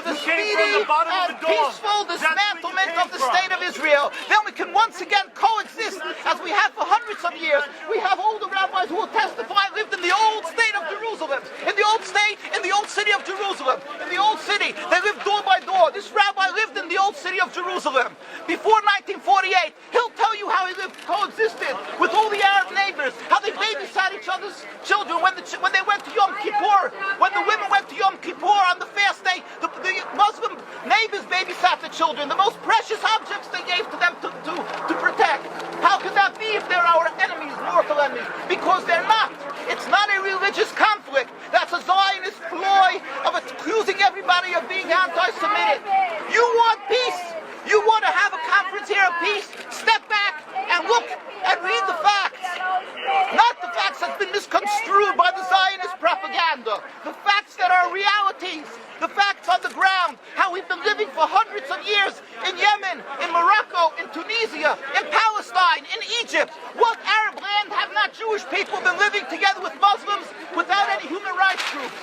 the speedy and peaceful dismantlement of the state of Israel. Then we can once again coexist as we have for hundreds of years. We have older rabbis who will testify lived in the old state of Jerusalem, in the old state, in the old city of Jerusalem, in the old city. They lived door by door. This rabbi lived in the old city of Jerusalem. Before 1948, he'll tell you how he lived, coexisted with all the Arab neighbors, how they babysat each other's children when they went to Yom Kippur, when the women went to Yom Kippur on the fast day, the Muslim neighbors babysat the children, the most precious objects they gave to them to protect. How could that be if they're our enemies, mortal enemies? Because they're not. It's not a religious conflict. That's a Zionist ploy of accusing everybody of being anti-Semitic. You want peace? You want to have a conference here of peace? Step back and look and read the facts. Not the facts that's been misconstrued by the Zionist propaganda. The facts that are realities. The facts on the ground. How we've been living for hundreds of years in Yemen, in Morocco, in Tunisia, in Palestine, in Egypt. What Arab land have not Jewish people been living together with Muslims without any human rights groups?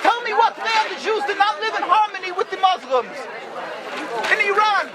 Tell me what land the Jews did not live in harmony with the Muslims. In Iran,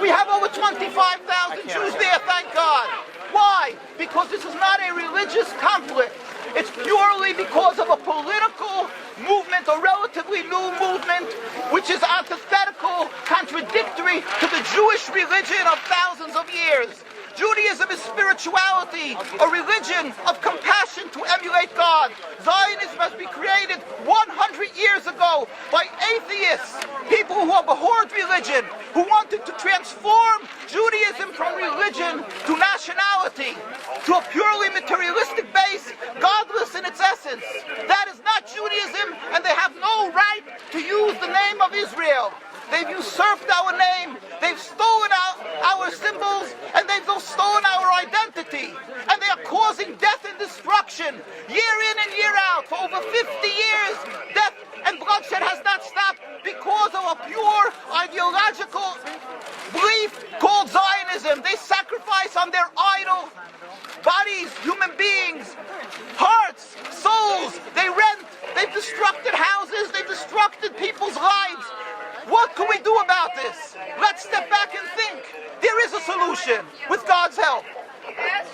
we have over 25,000 Jews there, thank God. Why? Because this is not a religious conflict. It's purely because of a political movement, a relatively new movement, which is antithetical, contradictory to the Jewish religion of thousands of years. Judaism is spirituality, a religion of compassion to emulate God. Zionism has been created 100 years ago by atheists, people who abhorred religion, who wanted to transform Judaism from religion to nationality, to a purely materialistic base, godless in its essence. That is not Judaism, and they have no right to use the name of Israel. They've usurped our name, they've stolen our symbols, and they've stolen our identity. And they are causing death and destruction, year in and year out. For over 50 years, death and bloodshed has not stopped because of a pure ideological belief called Zionism. They sacrifice on their idol bodies, human beings, hearts, souls. They rent, they've destructed houses, they've destructed people's lives. What can we do about this? Let's step back and think. There is a solution with God's help.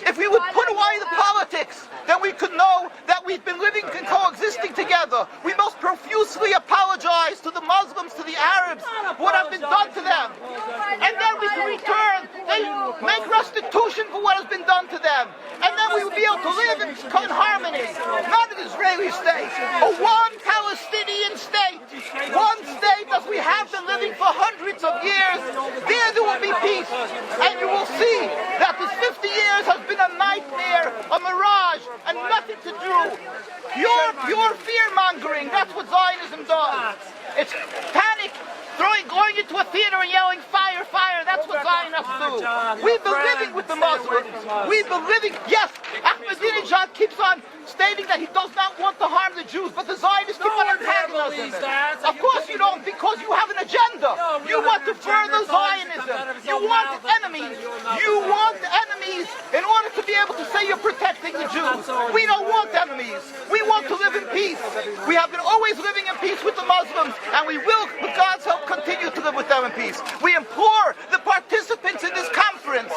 If we would put away the politics, then we could know that we've been living and coexisting together. We most profusely apologize to the Muslims, to the Arabs, for what has been done to them. And then we can return, they make restitution for what has been done to them. And then we will be able to live in harmony. Not an Israeli state, a one Palestinian state. One state as we have been living for hundreds of years. There will be peace. And you will see that this 50 years has been a nightmare, a mirage, and nothing to do. Pure fear-mongering, that's what Zionism does. It's panic, going into a theater and yelling, fire, fire, that's what Zionists do. We've been living with the Muslims. We've been living, yes, Ahmadinejad keeps on stating that he does not want to harm the Jews, but the Zionists keep on antagonizing him. Of course you don't, because you have an agenda. You want to further Zionism. You want enemies. You want enemies in order to be able to say you're protecting the Jews. We don't want enemies. We want to live in peace. We have been always living in peace with the Muslims, and we will, with God's help, continue to live with them in peace. We implore the participants in this conference,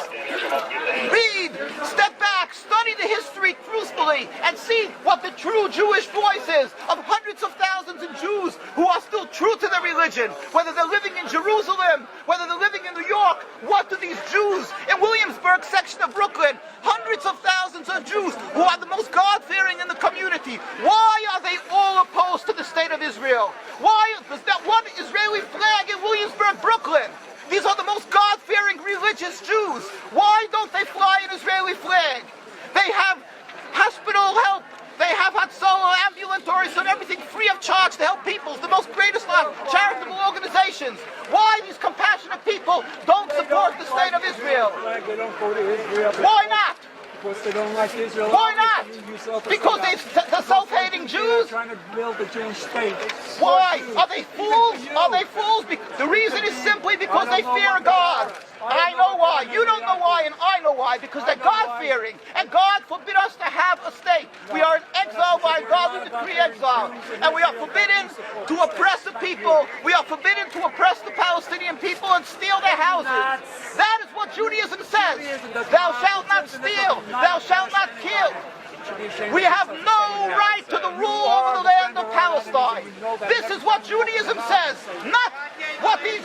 read, step back, study the history truthfully, and see what the true Jewish voice is of hundreds of thousands of Jews who are still true to their religion, whether they're living in Jerusalem, whether they're living in New York. What do these Jews in Williamsburg section of Brooklyn, hundreds of thousands of Jews who are the most God-fearing in the community, why are they all opposed to the state of Israel? Why is that one Israeli flag in Williamsburg, Brooklyn? These are the most God-fearing religious Jews. Why don't they fly an Israeli flag? They have hospital help. They have Hatzalah, ambulatories, and everything free of charge to help people. It's the most greatest charitable organizations. Why these compassionate people don't support the state of Israel? Why not? Because they don't like Israel. Why not? Because they're self-hating Jews? Trying to build a Jewish state. Why? Are they fools? Are they fools? The reason is simply because they fear God. I know why. You don't know why, and I know why, because they're God-fearing, and God forbid us to have a state. We are in exile by God. We decree exile, and we are forbidden to oppress the people. We are forbidden to oppress the Palestinian people and steal their houses. That is what Judaism says. Thou shalt not steal. Thou shalt not kill. We have no right to the rule over the land of Palestine. This is what Judaism says, not what these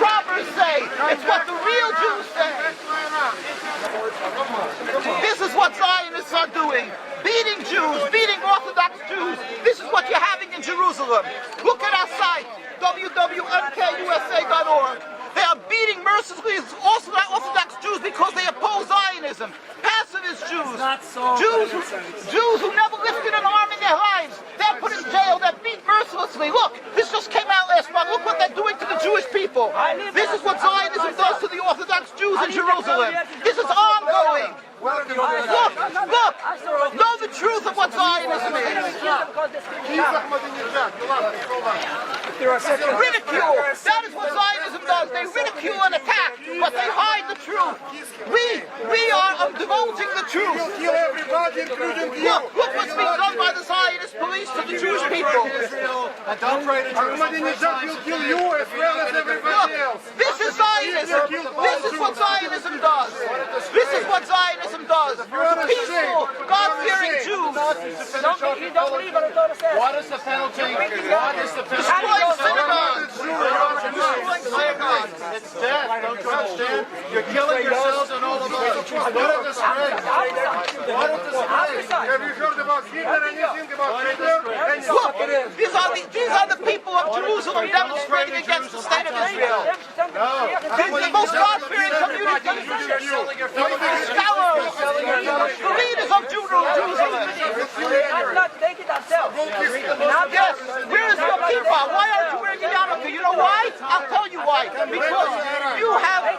robbers say. It's what the real Jews say. This is what Zionists are doing. Beating Jews, beating Orthodox Jews. This is what you're having in Jerusalem. Look at our site, www.mkusa.org. They are beating mercilessly Orthodox Jews because they oppose Zionism. Pacifist Jews. Jews who never lifted an arm in their lives. They're put in jail. They're beat mercilessly. Look, this just came out last month. Look what they're doing to the Jewish people. This is what Zionism does to the Orthodox Jews in Jerusalem. This is ongoing. Look, know the truth of what Zionism is. Ridicule. That is what Zionism does. They ridicule and attack, but they hide the truth. We are divulging the truth. Look what's being done by the Zionist police to the Jewish people. Ahmadinejad will kill you as well as everybody else. This is Zionism. This is what Zionism does. This is what Zionism does. Peaceful, God-fearing Jews. You don't believe what the Torah says. What is the penalty? What is the penalty? Destroying synagogues. Destroying synagogues. It's death. Don't you understand? You're killing yourselves and all of us. What a disgrace. What a disgrace. Have you heard about Hitler and you think about Hitler? Look, these are the people of Jerusalem demonstrating against the state of Israel. This is the most God-fearing community. Scholars, the leaders of Jerusalem. Yes, where is your kippah? Why aren't you wearing a yarmulke? You know why? I'll tell you why. Because you have a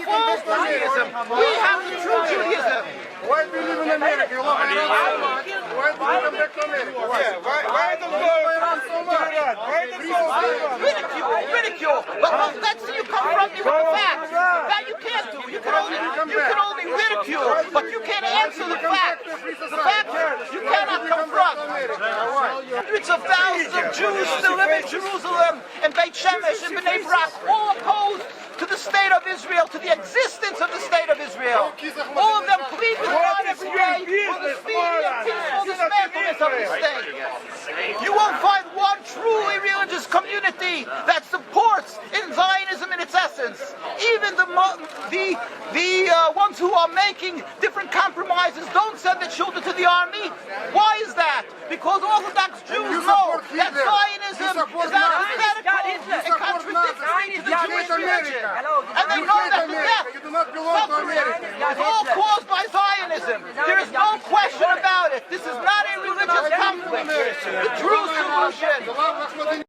false Judaism. We have the true Judaism. Why do you live in America? You love America so much. Why do you come back to America? Why do you love Iran so much? Ridicule. But let's see you confront me with the facts. That you can't do. You can only ridicule, but you can't answer the facts. The facts you cannot confront. Hundreds of thousands of Jews still live in Jerusalem, and Beit Shemesh, and Bnei Brak, all opposed to the state of Israel, to the existence of the state of Israel. All of them plead with God every day for the speedy and peaceful dismantlement of the state. You won't find one truly religious community that supports in Zionism in its essence. Even the ones who are making different compromises don't send their children to the army. Why is that? Because Orthodox Jews know that Zionism is antithetical and contradictory to the Jewish religion. And they know that the death, suffering, is all caused by Zionism. There is no question about it. This is not a religious conflict. The true solution